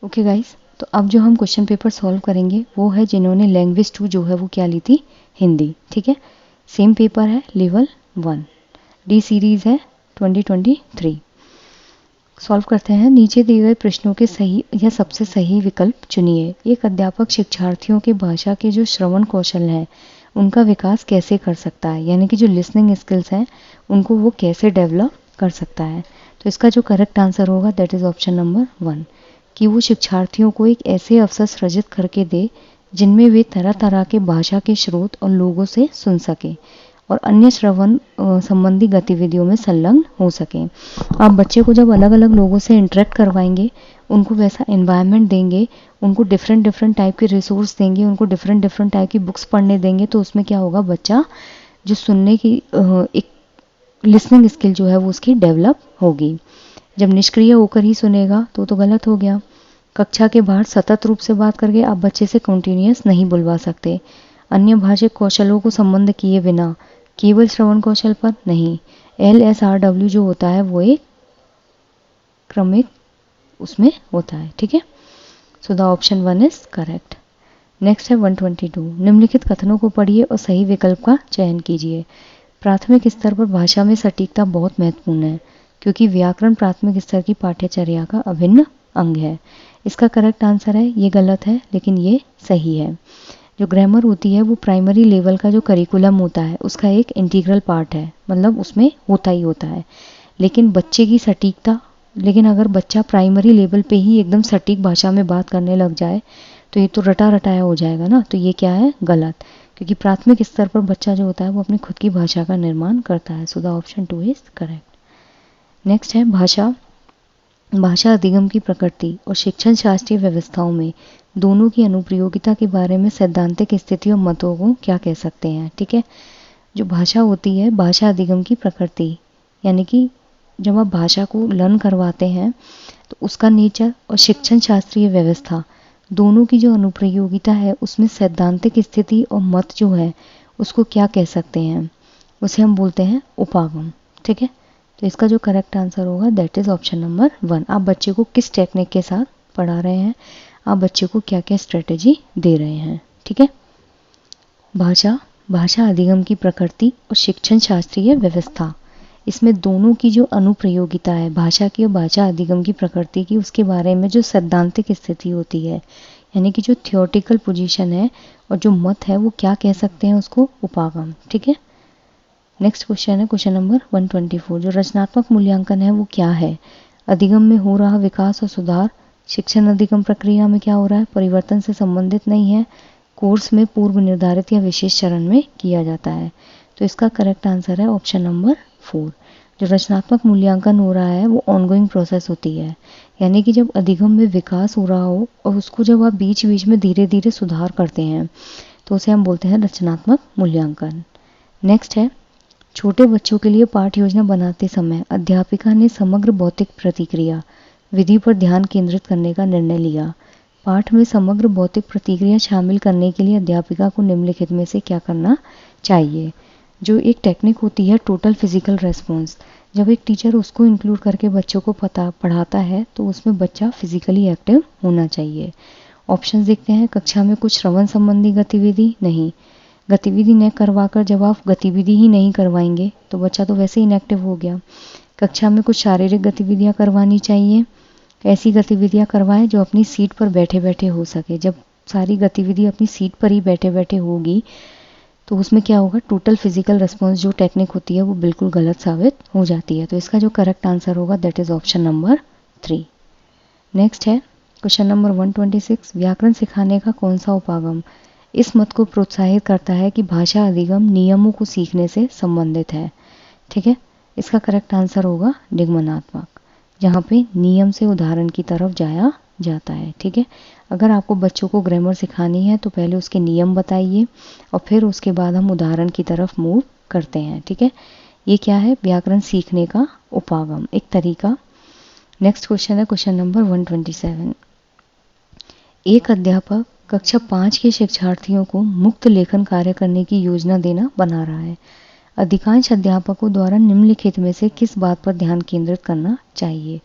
Okay guys, तो अब जो हम क्वेश्चन पेपर सॉल्व करेंगे वो है जिन्होंने लैंग्वेज 2 जो है वो क्या ली थी, हिंदी। ठीक है, सेम पेपर है, लेवल 1, डी सीरीज़ है 2023। सॉल्व करते हैं। नीचे दिए गए प्रश्नों के सही या सबसे सही विकल्प चुनिए। एक अध्यापक शिक्षार्थियों के भाषा के जो श्रवण कौशल हैं उनका विकास कैसे कर सकता है, यानी कि जो लिसनिंग स्किल्स हैं उनको वो कैसे डेवलप कर सकता है। तो इसका जो करेक्ट आंसर होगा दैट इज़ ऑप्शन नंबर 1, कि वो शिक्षार्थियों को एक ऐसे अवसर सृजित करके दे जिनमें वे तरह तरह के भाषा के स्रोत और लोगों से सुन सकें और अन्य श्रवण संबंधी गतिविधियों में संलग्न हो सकें। आप बच्चे को जब अलग अलग लोगों से इंटरेक्ट करवाएंगे, उनको वैसा एनवायरनमेंट देंगे, उनको डिफरेंट डिफरेंट टाइप के रिसोर्स देंगे, उनको डिफरेंट डिफरेंट टाइप की बुक्स पढ़ने देंगे, तो उसमें क्या होगा, बच्चा जो सुनने की एक लिसनिंग स्किल जो है वो उसकी डेवलप होगी। जब निष्क्रिय होकर ही सुनेगा तो गलत हो गया। कक्षा के बाहर सतत रूप से बात करके आप बच्चे से कंटिन्यूअस नहीं बुलवा सकते। अन्य भाषिक कौशलों को संबंध किए बिना केवल श्रवण कौशल पर नहीं, LSRW जो होता है वो एक क्रमिक उसमें होता है। ठीक है, so the option 1 is correct. Next है 122। निम्नलिखित कथनों को पढ़िए और सही विकल्प का चयन कीजिए। प्राथमिक स्तर पर भाषा में सटीकता बहुत महत्वपूर्ण है क्योंकि व्याकरण प्राथमिक स्तर की पाठ्यचर्या का अभिन्न अंग है। इसका करेक्ट आंसर है, ये गलत है लेकिन ये सही है। जो ग्रामर होती है वो प्राइमरी लेवल का जो करिकुलम होता है उसका एक इंटीग्रल पार्ट है, मतलब उसमें होता ही होता है। लेकिन बच्चे की सटीकता, लेकिन अगर बच्चा प्राइमरी लेवल पे ही एकदम सटीक भाषा में बात करने लग जाए तो ये तो रटा रटाया हो जाएगा ना, तो ये क्या है, गलत। क्योंकि प्राथमिक स्तर पर बच्चा जो होता है वो अपनी खुद की भाषा का निर्माण करता है। So the option 2 is correct. Next है भाषा अधिगम की प्रकृति और शिक्षण शास्त्रीय व्यवस्थाओं में दोनों की अनुप्रयोगिता के बारे में सैद्धांतिक स्थिति और मतों को क्या कह सकते हैं। ठीक है, जो भाषा होती है, भाषा अधिगम की प्रकृति, यानी कि जब आप भाषा को लर्न करवाते हैं तो उसका नेचर और शिक्षण शास्त्रीय व्यवस्था दोनों की जो अनुप्रयोगिता है उसमें सैद्धांतिक स्थिति और मत जो है उसको क्या कह सकते हैं, उसे हम बोलते हैं उपागम। ठीक है, तो इसका जो करेक्ट आंसर होगा दैट इज ऑप्शन नंबर 1। आप बच्चे को किस टेक्निक के साथ पढ़ा रहे हैं, आप बच्चे को क्या क्या स्ट्रेटेजी दे रहे हैं। ठीक है, भाषा अधिगम की प्रकृति और शिक्षण शास्त्रीय व्यवस्था, इसमें दोनों की जो अनुप्रयोगिता है भाषा की और भाषा अधिगम की प्रकृति की, उसके बारे में जो सैद्धांतिक स्थिति होती है, यानी कि जो थियोटिकल पोजीशन है और जो मत है वो क्या कह सकते हैं, उसको उपागम। ठीक है, नेक्स्ट क्वेश्चन है क्वेश्चन नंबर 124। जो रचनात्मक मूल्यांकन है वो क्या है। अधिगम में हो रहा विकास और सुधार शिक्षण अधिगम प्रक्रिया में क्या हो रहा है, परिवर्तन से संबंधित नहीं है, कोर्स में पूर्व निर्धारित या विशेष चरण में किया जाता है। तो इसका करेक्ट आंसर है ऑप्शन नंबर 4। जो रचनात्मक मूल्यांकन हो रहा है वो ऑनगोइंग प्रोसेस होती है, यानी कि जब अधिगम में विकास हो रहा हो और उसको जब आप बीच बीच में धीरे धीरे सुधार करते हैं तो उसे हम बोलते हैं रचनात्मक मूल्यांकन। नेक्स्ट है, छोटे बच्चों के लिए पाठ योजना बनाते समय अध्यापिका ने समग्र भौतिक प्रतिक्रिया विधि पर ध्यान केंद्रित करने का निर्णय लिया। पाठ में समग्र भौतिक प्रतिक्रिया शामिल करने के लिए अध्यापिका को निम्नलिखित में से क्या करना चाहिए। जो एक टेक्निक होती है टोटल फिजिकल रेस्पॉन्स, जब एक टीचर उसको इंक्लूड करके बच्चों को पढ़ाता है तो उसमें बच्चा फिजिकली एक्टिव होना चाहिए। ऑप्शन देखते हैं। कक्षा में कुछ श्रवण संबंधी गतिविधि नहीं, गतिविधि न करवाकर जब आप गतिविधि ही नहीं करवाएंगे तो बच्चा तो वैसे ही इनएक्टिव हो गया। कक्षा में कुछ शारीरिक गतिविधियां करवानी चाहिए, ऐसी गतिविधियां करवाएं जो अपनी सीट पर बैठे बैठे हो सके। जब सारी गतिविधि अपनी सीट पर ही बैठे बैठे होगी तो उसमें क्या होगा, टोटल फिजिकल रिस्पॉन्स जो टेक्निक होती है वो बिल्कुल गलत साबित हो जाती है। तो इसका जो करेक्ट आंसर होगा that is option number 3। Next है क्वेश्चन नंबर 126। व्याकरण सिखाने का कौन सा उपागम इस मत को प्रोत्साहित करता है कि भाषा अधिगम नियमों को सीखने से संबंधित है। ठीक है, इसका करेक्ट आंसर होगा निगमनात्मक, जहाँ पे नियम से उदाहरण की तरफ जाया जाता है। ठीक है, अगर आपको बच्चों को ग्रामर सिखानी है तो पहले उसके नियम बताइए और फिर उसके बाद हम उदाहरण की तरफ मूव करते हैं। ठीक है, ये क्या है, व्याकरण सीखने का उपागम, एक तरीका। नेक्स्ट क्वेश्चन है क्वेश्चन नंबर 127। एक अध्यापक कक्षा 5 के शिक्षार्थियों को मुक्त लेखन कार्य करने की योजना देना बना रहा है। अधिकांश अध्यापकों द्वारा निम्नलिखित में से किस बात पर ध्यान केंद्रित करना चाहिए।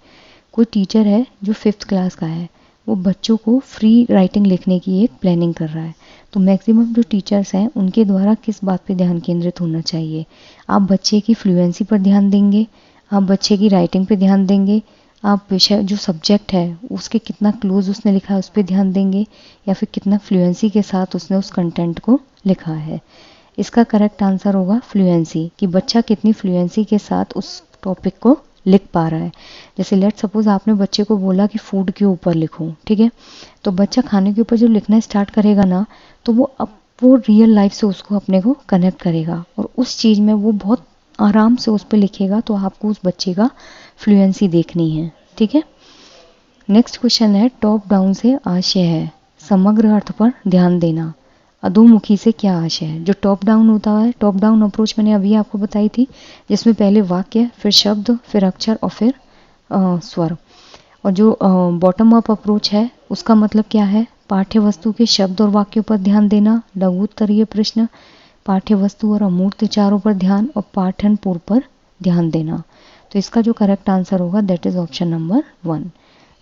कोई टीचर है जो 5th क्लास का है, वो बच्चों को फ्री राइटिंग लिखने की एक प्लानिंग कर रहा है। तो मैक्सिमम जो टीचर्स हैं उनके द्वारा किस बात पे ध्यान केंद्रित होना चाहिए? आप बच्चे की फ्लुएंसी पर ध्यान देंगे, आप बच्चे की राइटिंग पे ध्यान देंगे, आप विषय जो सब्जेक्ट है उसके कितना क्लोज उसने लिखा है उस पर ध्यान देंगे, या फिर कितना फ्लुएंसी के साथ उसने उस कंटेंट को लिखा है? इसका करेक्ट आंसर होगा फ्लुएंसी, कि बच्चा कितनी फ्लुएंसी के साथ उस टॉपिक को लिख पा रहा है। जैसे लेट सपोज आपने बच्चे को बोला कि फूड के ऊपर लिखो, ठीक है, तो बच्चा खाने के ऊपर जो लिखना स्टार्ट करेगा ना, तो वो रियल लाइफ से उसको अपने को कनेक्ट करेगा और उस चीज़ में वो बहुत आराम से उस पर लिखेगा। तो आपको उस बच्चे का फ्लुएंसी देखनी है, ठीक है। नेक्स्ट क्वेश्चन है, टॉप डाउन से आशय है, समग्र अर्थ पर ध्यान देना, अधोमुखी से क्या आशय है? जो टॉप डाउन होता है, टॉप डाउन अप्रोच मैंने अभी आपको बताई थी, जिसमें पहले वाक्य, फिर शब्द, फिर अक्षर और फिर स्वर। और जो बॉटम अप अप्रोच है उसका मतलब क्या है? पाठ्य वस्तु के शब्द और वाक्यों पर ध्यान देना, लघु उत्तरीय प्रश्न, पाठ्य वस्तु और अमूर्त विचारों पर ध्यान और पाठन पूर्व पर ध्यान देना। तो इसका जो करेक्ट आंसर होगा दैट इज ऑप्शन नंबर 1।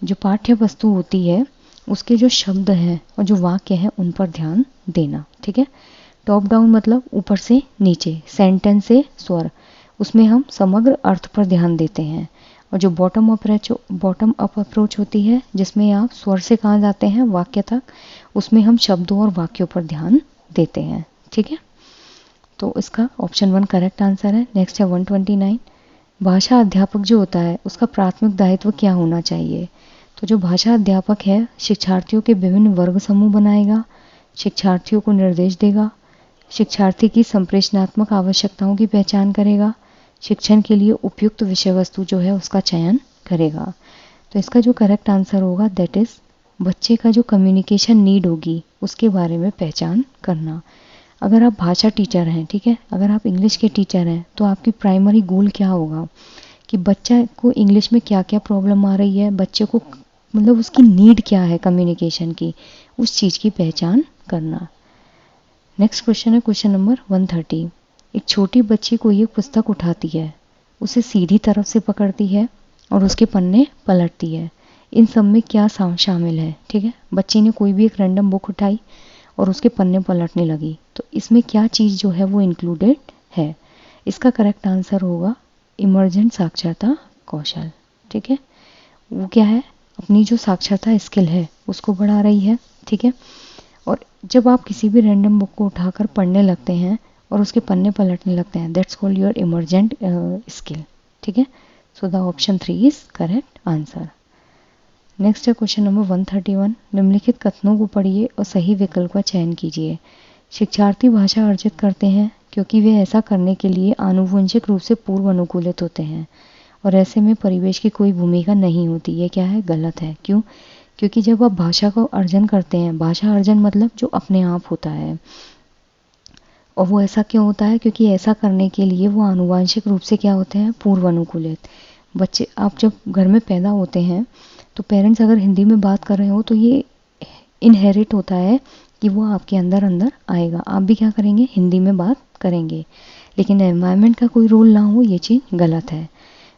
जो पाठ्य वस्तु होती है उसके जो शब्द हैं और जो वाक्य हैं उन पर ध्यान देना, ठीक है। टॉप डाउन मतलब ऊपर से नीचे, सेंटेंस से स्वर, उसमें हम समग्र अर्थ पर ध्यान देते हैं। और जो बॉटम अप अप्रोच होती है जिसमें आप स्वर से कहाँ जाते हैं वाक्य तक, उसमें हम शब्दों और वाक्यों पर ध्यान देते हैं, ठीक है। तो इसका ऑप्शन 1 करेक्ट आंसर है। नेक्स्ट है 129, भाषा अध्यापक जो होता है उसका प्राथमिक दायित्व क्या होना चाहिए? तो जो भाषा अध्यापक है शिक्षार्थियों के विभिन्न वर्ग समूह बनाएगा, शिक्षार्थियों को निर्देश देगा, शिक्षार्थी की संप्रेषणात्मक आवश्यकताओं की पहचान करेगा, शिक्षण के लिए उपयुक्त विषय वस्तु जो है उसका चयन करेगा। तो इसका जो करेक्ट आंसर होगा दैट इज बच्चे का जो कम्युनिकेशन नीड होगी उसके बारे में पहचान करना। अगर आप भाषा टीचर हैं, ठीक है, अगर आप इंग्लिश के टीचर हैं तो आपकी प्राइमरी गोल क्या होगा कि बच्चा को इंग्लिश में क्या क्या प्रॉब्लम आ रही है, बच्चे को मतलब उसकी नीड क्या है कम्युनिकेशन की, उस चीज़ की पहचान करना। नेक्स्ट क्वेश्चन है क्वेश्चन नंबर 130, एक छोटी बच्ची कोई एक पुस्तक उठाती है, उसे सीधी तरफ से पकड़ती है और उसके पन्ने पलटती है, इन सब में क्या शामिल है? ठीक है, बच्ची ने कोई भी एक रैंडम बुक उठाई और उसके पन्ने पलटने लगी, तो इसमें क्या चीज़ जो है वो इंक्लूडेड है? इसका करेक्ट आंसर होगा इमर्जेंट साक्षरता कौशल, ठीक है। वो क्या है? अपनी जो साक्षरता स्किल है उसको बढ़ा रही है, ठीक है। और जब आप किसी भी रैंडम बुक को उठाकर पढ़ने लगते हैं और उसके पन्ने पलटने लगते हैं, that's called your emergent skill, ठीक है। So the option 3 is correct answer. Next है क्वेश्चन नंबर 131, निम्नलिखित कथनों को पढ़िए और सही विकल्प का चयन कीजिए। शिक्षार्थी भाषा अर्जित करते हैं क्योंकि वे ऐसा करने के लिए आनुवंशिक रूप से पूर्व अनुकूलित होते हैं और ऐसे में परिवेश की कोई भूमिका नहीं होती। ये क्या है? गलत है। क्यों? क्योंकि जब आप भाषा को अर्जन करते हैं, भाषा अर्जन मतलब जो अपने आप होता है, और वो ऐसा क्यों होता है? क्योंकि ऐसा करने के लिए वो आनुवांशिक रूप से क्या होते हैं? पूर्व अनुकूलित। बच्चे आप जब घर में पैदा होते हैं तो पेरेंट्स अगर हिंदी में बात कर रहे हो तो ये इनहेरिट होता है कि वो आपके अंदर अंदर आएगा, आप भी क्या करेंगे? हिंदी में बात करेंगे। लेकिन एनवायरनमेंट का कोई रोल ना हो, ये चीज़ गलत है।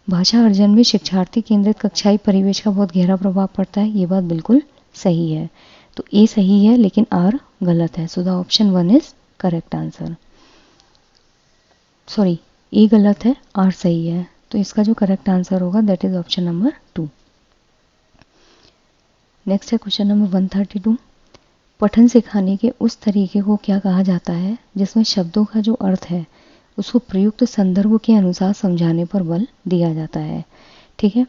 भाषा अर्जन में शिक्षार्थी केंद्रित कक्षाई परिवेश का बहुत गहरा प्रभाव पड़ता है, ये बात बिल्कुल सही है। तो ए सही है लेकिन आर गलत है। So the option 1 is correct answer. Sorry, A गलत है, आर सही है। तो इसका जो करेक्ट आंसर होगा that is option number 2। Next है क्वेश्चन नंबर 132, पठन सिखाने के उस तरीके को क्या कहा जाता है जिसमें शब्दों का जो अर्थ है उसको प्रयुक्त संदर्भ के अनुसार समझाने पर बल दिया जाता है। ठीक है,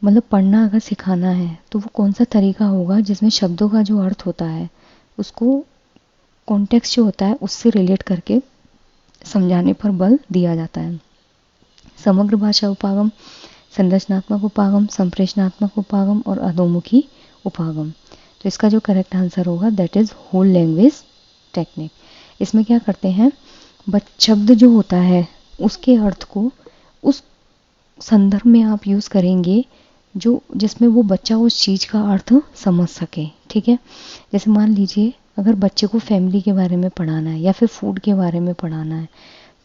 मतलब पढ़ना अगर सिखाना है तो वो कौन सा तरीका होगा जिसमें शब्दों का जो अर्थ होता है उसको कॉन्टेक्स्ट जो होता है उससे रिलेट करके समझाने पर बल दिया जाता है। समग्र भाषा उपागम, संरचनात्मक उपागम, संप्रेषणात्मक उपागम और अधोमुखी उपागम। तो इसका जो करेक्ट आंसर होगा that is whole language technique. इसमें क्या करते हैं, शब्द जो होता है उसके अर्थ को उस संदर्भ में आप यूज़ करेंगे जो जिसमें वो बच्चा उस चीज़ का अर्थ समझ सके। ठीक है, जैसे मान लीजिए अगर बच्चे को फैमिली के बारे में पढ़ाना है या फिर फूड के बारे में पढ़ाना है,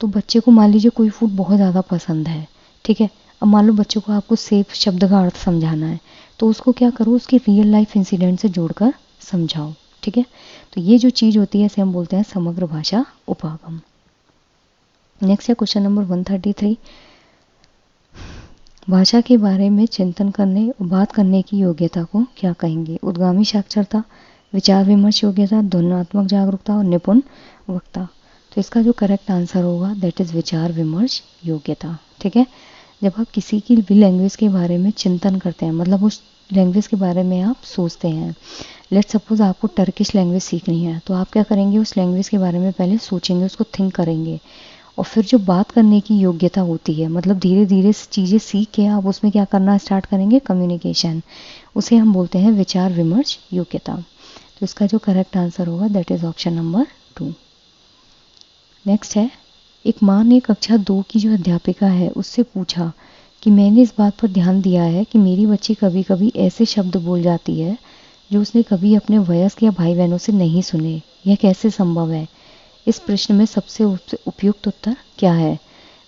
तो बच्चे को मान लीजिए कोई फूड बहुत ज़्यादा पसंद है, ठीक है, अब मान लो बच्चों को आपको सेफ शब्द का अर्थ समझाना है, तो उसको क्या करो, उसकी रियल लाइफ इंसिडेंट से जोड़कर समझाओ। ठीक है, तो ये जो चीज़ होती है इसे हम बोलते हैं समग्र भाषा उपागम। नेक्स्ट है क्वेश्चन नंबर 133। भाषा के बारे में चिंतन करने और बात करने की योग्यता को क्या कहेंगे? उद्गामी साक्षरता, विचार विमर्श योग्यता, ध्वन्यात्मक जागरूकता और निपुण वक्ता। तो इसका जो करेक्ट आंसर होगा दैट इज विचार विमर्श योग्यता। ठीक है, जब आप किसी की भी लैंग्वेज के बारे में चिंतन करते हैं, मतलब उस लैंग्वेज के बारे में आप सोचते हैं। लेट्स सपोज आपको टर्किश लैंग्वेज सीखनी है, तो आप क्या करेंगे, उस लैंग्वेज के बारे में पहले सोचेंगे, उसको थिंक करेंगे, और फिर जो बात करने की योग्यता होती है, मतलब धीरे धीरे चीज़ें सीख के आप उसमें क्या करना स्टार्ट करेंगे, कम्युनिकेशन, उसे हम बोलते हैं विचार विमर्श योग्यता। तो इसका जो करेक्ट आंसर होगा that is option number 2। Next है, एक माँ ने कक्षा 2 की जो अध्यापिका है उससे पूछा कि मैंने इस बात पर ध्यान दिया है कि मेरी बच्ची कभी कभी ऐसे शब्द बोल जाती है जो उसने कभी अपने वयस्क या भाई बहनों से नहीं सुने, यह कैसे संभव है? इस प्रश्न में सबसे उपयुक्त उत्तर क्या है?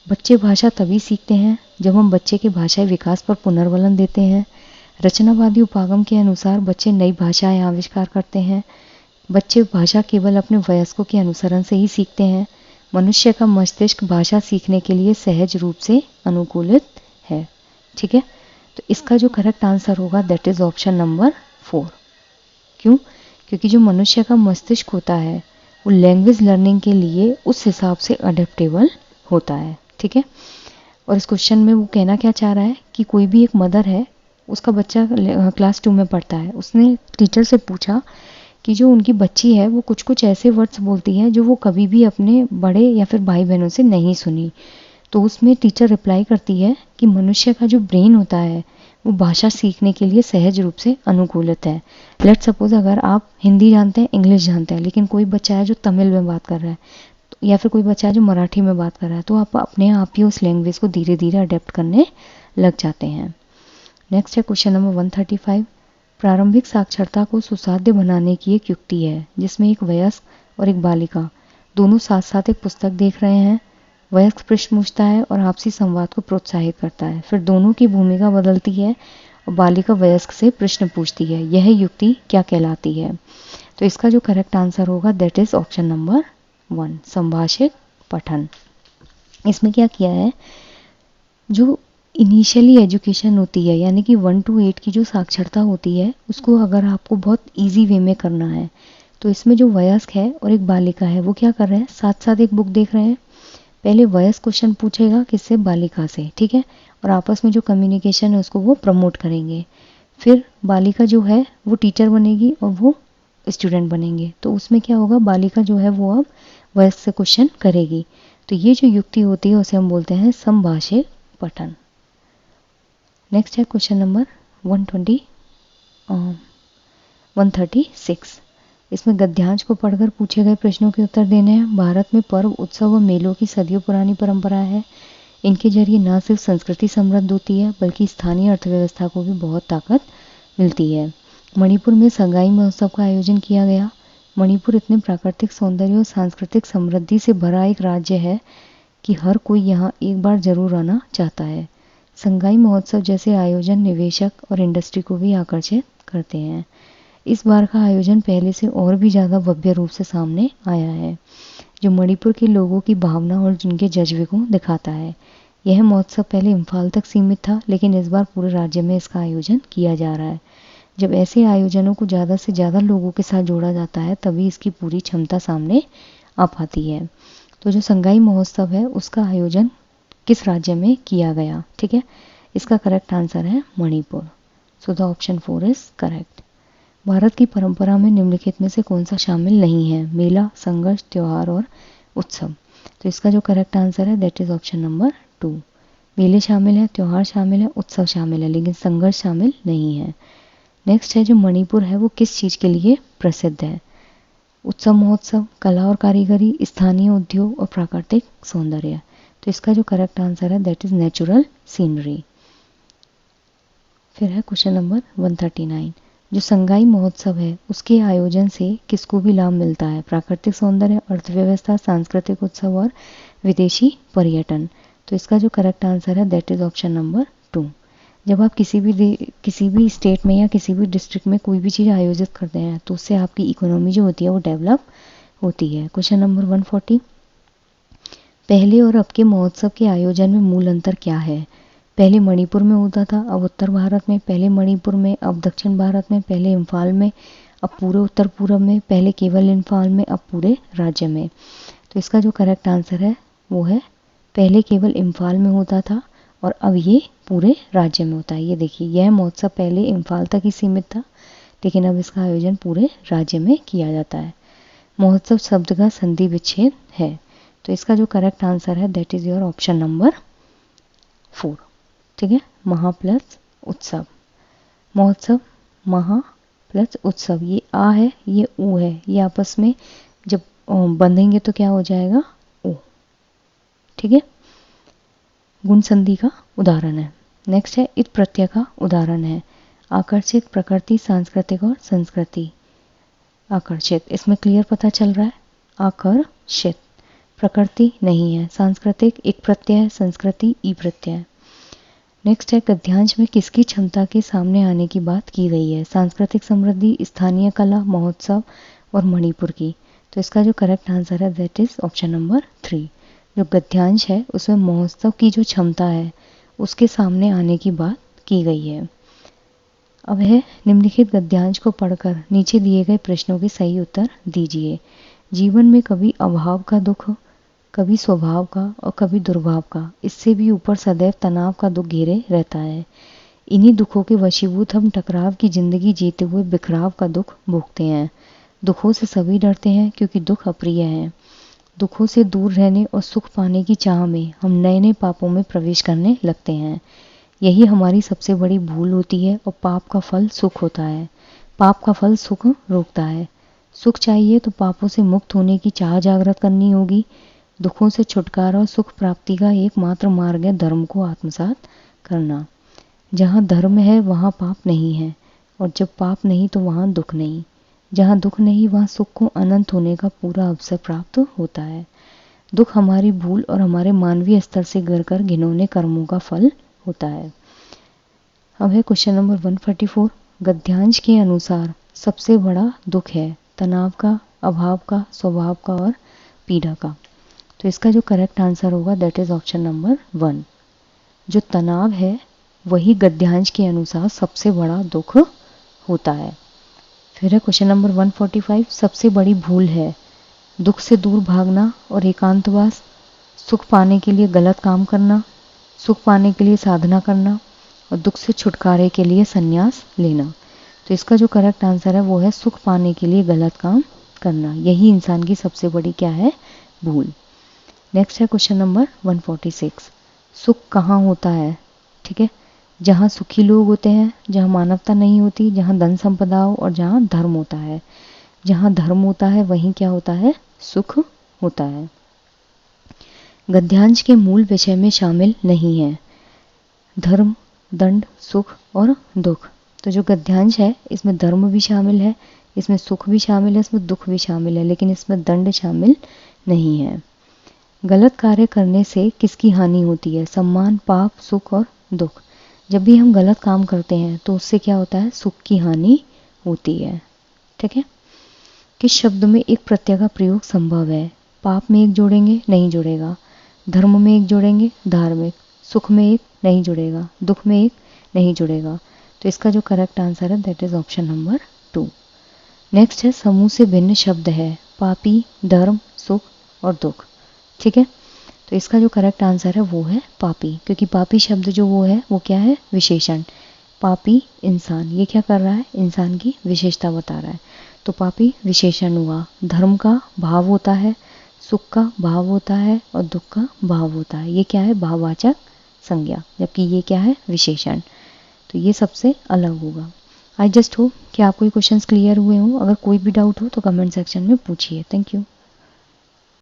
बच्चे भाषा तभी सीखते हैं जब हम बच्चे के भाषाई विकास पर पुनर्वलन देते हैं। रचनावादी उपागम के अनुसार बच्चे नई भाषाएं आविष्कार करते हैं। बच्चे भाषा केवल अपने वयस्कों के अनुसरण से ही सीखते हैं। मनुष्य का मस्तिष्क भाषा सीखने के लिए सहज रूप से अनुकूलित है। ठीक है, तो इसका जो करेक्ट आंसर होगा दैट इज ऑप्शन नंबर 4। क्यों? क्योंकि जो मनुष्य का मस्तिष्क होता है वो लैंग्वेज लर्निंग के लिए उस हिसाब से अडेप्टेबल होता है। ठीक है, और इस क्वेश्चन में वो कहना क्या चाह रहा है कि कोई भी एक मदर है, उसका बच्चा क्लास 2 में पढ़ता है, उसने टीचर से पूछा कि जो उनकी बच्ची है वो कुछ कुछ ऐसे वर्ड्स बोलती है जो वो कभी भी अपने बड़े या फिर भाई बहनों से नहीं सुनी। तो उसमें टीचर रिप्लाई करती है कि मनुष्य का जो ब्रेन होता है वो भाषा सीखने के लिए सहज रूप से अनुकूलित है। लेट्स सपोज अगर आप हिंदी जानते हैं, इंग्लिश जानते हैं, लेकिन कोई बच्चा है जो तमिल में बात कर रहा है या फिर कोई बच्चा है जो मराठी में बात कर रहा है, तो आप अपने आप ही उस लैंग्वेज को धीरे धीरे अडेप्ट करने लग जाते हैं। नेक्स्ट है क्वेश्चन नंबर 135। प्रारंभिक साक्षरता को सुसाध्य बनाने की एक युक्ति है जिसमें एक वयस्क और एक बालिका दोनों साथ साथ एक पुस्तक देख रहे हैं। वयस्क प्रश्न पूछता है और आपसी संवाद को प्रोत्साहित करता है, फिर दोनों की भूमिका बदलती है और बालिका वयस्क से प्रश्न पूछती है। यह युक्ति क्या कहलाती है? तो इसका जो करेक्ट आंसर होगा दैट इज ऑप्शन नंबर 1, संभाषित पठन। इसमें क्या किया है, जो इनिशियली एजुकेशन होती है यानी कि 1 to 8 की जो साक्षरता होती है उसको अगर आपको बहुत इजी वे में करना है, तो इसमें जो वयस्क है और एक बालिका है वो क्या कर रहे हैं, साथ साथ एक बुक देख रहे हैं। पहले वयस्क क्वेश्चन पूछेगा किससे, बालिका से। ठीक है, और आपस में जो कम्युनिकेशन है उसको वो प्रमोट करेंगे। फिर बालिका जो है वो टीचर बनेगी और वो स्टूडेंट बनेंगे, तो उसमें क्या होगा, बालिका जो है वो अब वयस्क से क्वेश्चन करेगी। तो ये जो युक्ति होती है उसे हम बोलते हैं संभाषित पठन। नेक्स्ट है क्वेश्चन नंबर 136। इसमें गद्यांश को पढ़कर पूछे गए प्रश्नों के उत्तर देने हैं। भारत में पर्व, उत्सव व मेलों की सदियों पुरानी परंपरा है। इनके जरिए न सिर्फ संस्कृति समृद्ध होती है बल्कि स्थानीय अर्थव्यवस्था को भी बहुत ताकत मिलती है। मणिपुर में संगाई महोत्सव का आयोजन किया गया। मणिपुर इतने प्राकृतिक सौंदर्य और सांस्कृतिक समृद्धि से भरा एक राज्य है कि हर कोई यहाँ एक बार जरूर आना चाहता है। संगाई महोत्सव जैसे आयोजन निवेशक और इंडस्ट्री को भी आकर्षित करते हैं। इस बार का आयोजन पहले से और भी ज़्यादा भव्य रूप से सामने आया है, जो मणिपुर के लोगों की भावना और उनके जज्बे को दिखाता है। यह महोत्सव पहले इम्फाल तक सीमित था, लेकिन इस बार पूरे राज्य में इसका आयोजन किया जा रहा है। जब ऐसे आयोजनों को ज़्यादा से ज़्यादा लोगों के साथ जोड़ा जाता है तभी इसकी पूरी क्षमता सामने आ पाती है। तो जो संगाई महोत्सव है उसका आयोजन किस राज्य में किया गया? ठीक है, इसका करेक्ट आंसर है मणिपुर। सो the option 4 is correct. Bharat की परंपरा में निम्नलिखित में से कौन सा शामिल नहीं है? मेला, संघर्ष, त्योहार और उत्सव। तो इसका जो करेक्ट आंसर है दैट इज ऑप्शन नंबर 2। मेले शामिल है, त्योहार शामिल है, उत्सव शामिल है, लेकिन संघर्ष शामिल नहीं है। नेक्स्ट है, जो मणिपुर है वो किस चीज़ के लिए प्रसिद्ध है? उत्सव महोत्सव, कला और कारीगरी, स्थानीय उद्योग और प्राकृतिक सौंदर्य। तो इसका जो करेक्ट आंसर है दैट इज नेचुरल सीनरी। फिर है क्वेश्चन नंबर 139। जो संगाई महोत्सव है उसके आयोजन से किसको भी लाभ मिलता है? प्राकृतिक सौंदर्य, अर्थव्यवस्था, सांस्कृतिक उत्सव और विदेशी पर्यटन। तो इसका जो करेक्ट आंसर है दैट इज ऑप्शन नंबर 2। जब आप किसी भी स्टेट में या किसी भी डिस्ट्रिक्ट में कोई भी चीज़ आयोजित करते हैं तो उससे आपकी इकोनॉमी जो होती है वो डेवलप होती है। क्वेश्चन नंबर 140, पहले और अब के महोत्सव के आयोजन में मूल अंतर क्या है? पहले मणिपुर में होता था, अब उत्तर भारत में, पहले मणिपुर में, अब दक्षिण भारत में, पहले इम्फाल में, अब पूरे उत्तर पूर्व में, पहले केवल इम्फाल में, अब पूरे राज्य में। तो इसका जो करेक्ट आंसर है वो है पहले केवल इम्फाल में होता था और अब ये पूरे राज्य में होता है। ये देखिए, यह महोत्सव पहले इम्फाल तक ही सीमित था, लेकिन अब इसका आयोजन पूरे राज्य में किया जाता है। महोत्सव शब्द का संधि विच्छेद है, तो इसका जो करेक्ट आंसर है that is your option number 4। ठीक है, महा प्लस उत्सव, महोत्सव महा प्लस उत्सव, ये आ है ये ऊ है, ये आपस में जब बंधेंगे तो क्या हो जाएगा, ओ। ठीक है, गुण संधि का उदाहरण है। नेक्स्ट है इत प्रत्यय का उदाहरण है। आकर्षित, प्रकृति, सांस्कृतिक और संस्कृति। आकर्षित, इसमें क्लियर पता चल रहा है, आकर्षित, प्रकृति नहीं है, सांस्कृतिक एक प्रत्यय है, संस्कृति ई प्रत्यय है। नेक्स्ट है गद्यांश में किसकी क्षमता के सामने आने की बात की गई है? सांस्कृतिक समृद्धि, स्थानीय कला, महोत्सव और मणिपुर की। तो इसका जो करेक्ट आंसर है दैट इज ऑप्शन नंबर 3। जो गद्यांश है उसमें महोत्सव की जो क्षमता है उसके सामने आने की बात की गई है। अब है निम्नलिखित गद्यांश को पढ़कर नीचे दिए गए प्रश्नों के सही उत्तर दीजिए। जीवन में कभी अभाव का दुख, कभी स्वभाव का और कभी दुर्भाव का, इससे भी ऊपर सदैव तनाव का दुख घेरे रहता है। इन्हीं दुखों के वशीभूत हम टकराव की जिंदगी जीते हुए बिखराव का दुख भोगते हैं। दुखों से सभी डरते हैं क्योंकि दुख अप्रिय है। दुखों से दूर रहने और सुख पाने की चाह में हम नए नए पापों में प्रवेश करने लगते हैं। यही हमारी सबसे बड़ी भूल होती है और पाप का फल सुख होता है। पाप का फल सुख रोकता है। सुख चाहिए तो पापों से मुक्त होने की चाह जागृत करनी होगी। दुखों से छुटकारा और सुख प्राप्ति का एकमात्र मार्ग है धर्म को आत्मसात करना। जहाँ धर्म है वहाँ पाप नहीं है, और जब पाप नहीं तो वहाँ दुख नहीं। जहाँ दुख नहीं वहाँ सुख को अनंत होने का पूरा अवसर प्राप्त होता है। दुख हमारी भूल और हमारे मानवीय स्तर से गिरकर घिनौने कर्मों का फल होता है। अब है क्वेश्चन नंबर 144, गद्यांश के अनुसार सबसे बड़ा दुख है तनाव का, अभाव का, स्वभाव का और पीड़ा का। तो इसका जो करेक्ट आंसर होगा दैट इज ऑप्शन नंबर 1। जो तनाव है वही गद्यांश के अनुसार सबसे बड़ा दुख होता है। फिर है क्वेश्चन नंबर 145, सबसे बड़ी भूल है दुख से दूर भागना और एकांतवास, सुख पाने के लिए गलत काम करना, सुख पाने के लिए साधना करना और दुख से छुटकारे के लिए संन्यास लेना। तो इसका जो करेक्ट आंसर है वो है सुख पाने के लिए गलत काम करना। यही इंसान की सबसे बड़ी क्या है, भूल। नेक्स्ट है क्वेश्चन नंबर 146, सुख कहाँ होता है? ठीक है, जहाँ सुखी लोग होते हैं, जहाँ मानवता नहीं होती, जहाँ धन संपदा हो और जहाँ धर्म होता है। जहाँ धर्म होता है वहीं क्या होता है, सुख होता है। गद्यांश के मूल विषय में शामिल नहीं है धर्म, दंड, सुख और दुख। तो जो गद्यांश है इसमें धर्म भी शामिल है, इसमें सुख भी शामिल है, इसमें दुख भी शामिल है, लेकिन इसमें दंड शामिल नहीं है। गलत कार्य करने से किसकी हानि होती है? सम्मान, पाप, सुख और दुख। जब भी हम गलत काम करते हैं तो उससे क्या होता है, सुख की हानि होती है। ठीक है, किस शब्द में एक प्रत्यय का प्रयोग संभव है? पाप में एक जोड़ेंगे, नहीं जुड़ेगा। धर्म में एक जोड़ेंगे, धार्मिक। सुख में एक, नहीं जुड़ेगा। दुख में एक, नहीं जुड़ेगा। तो इसका जो करेक्ट आंसर है that is option number 2। Next है समूह से भिन्न शब्द है पापी, धर्म, सुख और दुख। ठीक है, तो इसका जो करेक्ट आंसर है वो है पापी, क्योंकि पापी शब्द जो वो है वो क्या है, विशेषण। पापी इंसान, ये क्या कर रहा है, इंसान की विशेषता बता रहा है। तो पापी विशेषण हुआ। धर्म का भाव होता है, सुख का भाव होता है और दुख का भाव होता है। ये क्या है, भाववाचक संज्ञा, जबकि ये क्या है, विशेषण। तो ये सबसे अलग होगा। आई जस्ट होप कि आपको ये क्वेश्चंस क्लियर हुए हों। अगर कोई भी डाउट हो तो कमेंट सेक्शन में पूछिए। Thank you.